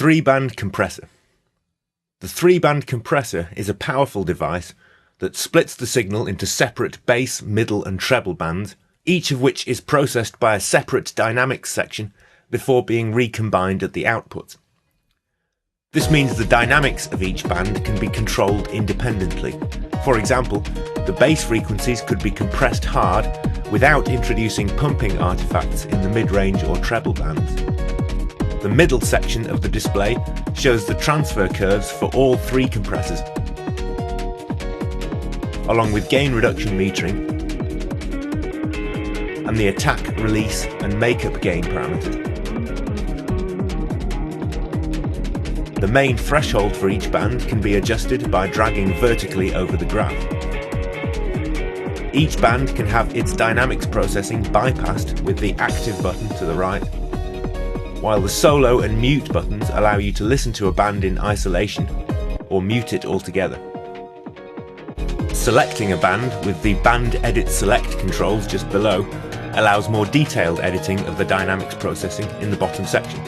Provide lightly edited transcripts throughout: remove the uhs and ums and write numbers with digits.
3-band compressor. The 3-band compressor is a powerful device that splits the signal into separate bass, middle and treble bands, each of which is processed by a separate dynamics section before being recombined at the output. This means the dynamics of each band can be controlled independently. For example, the bass frequencies could be compressed hard without introducing pumping artifacts in the mid-range or treble bands. The middle section of the display shows the transfer curves for all 3 compressors, along with gain reduction metering and the attack, release and makeup gain parameters. The main threshold for each band can be adjusted by dragging vertically over the graph. Each band can have its dynamics processing bypassed with the active button to the right, while the solo and mute buttons allow you to listen to a band in isolation or mute it altogether. Selecting a band with the Band Edit Select controls just below allows more detailed editing of the dynamics processing in the bottom section.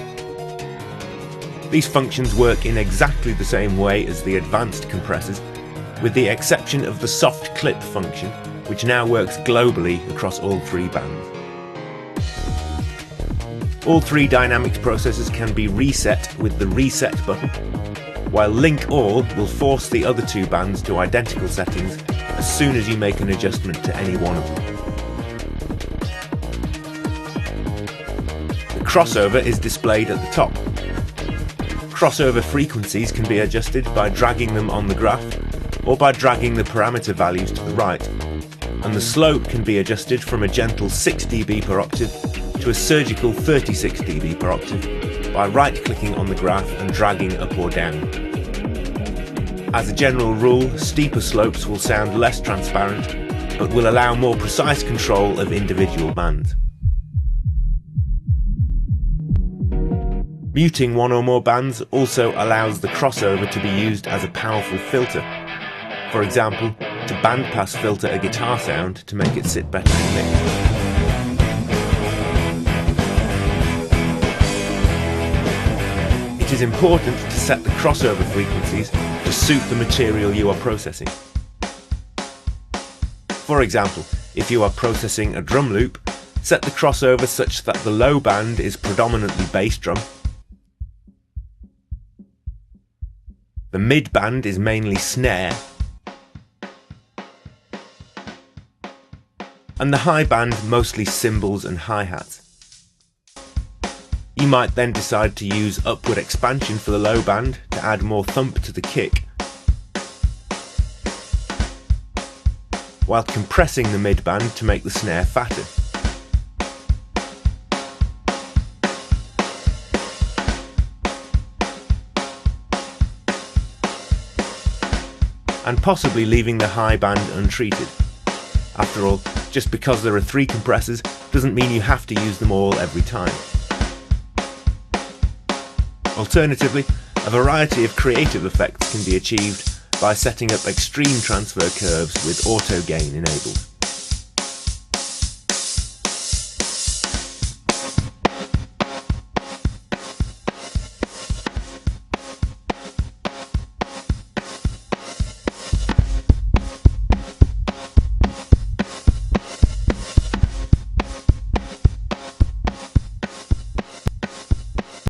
These functions work in exactly the same way as the advanced compressors, with the exception of the soft clip function, which now works globally across all 3 bands. All 3 dynamics processors can be reset with the Reset button, while Link All will force the other 2 bands to identical settings as soon as you make an adjustment to any one of them. The crossover is displayed at the top. Crossover frequencies can be adjusted by dragging them on the graph or by dragging the parameter values to the right, and the slope can be adjusted from a gentle 6 dB per octave to a surgical 36 dB per octave by right-clicking on the graph and dragging up or down. As a general rule, steeper slopes will sound less transparent, but will allow more precise control of individual bands. Muting one or more bands also allows the crossover to be used as a powerful filter. For example, to bandpass filter a guitar sound to make it sit better in mix. It is important to set the crossover frequencies to suit the material you are processing. For example, if you are processing a drum loop, set the crossover such that the low band is predominantly bass drum, the mid band is mainly snare, and the high band mostly cymbals and hi-hats. You might then decide to use upward expansion for the low band to add more thump to the kick, while compressing the mid band to make the snare fatter. And possibly leaving the high band untreated. After all, just because there are 3 compressors doesn't mean you have to use them all every time. Alternatively, a variety of creative effects can be achieved by setting up extreme transfer curves with auto gain enabled.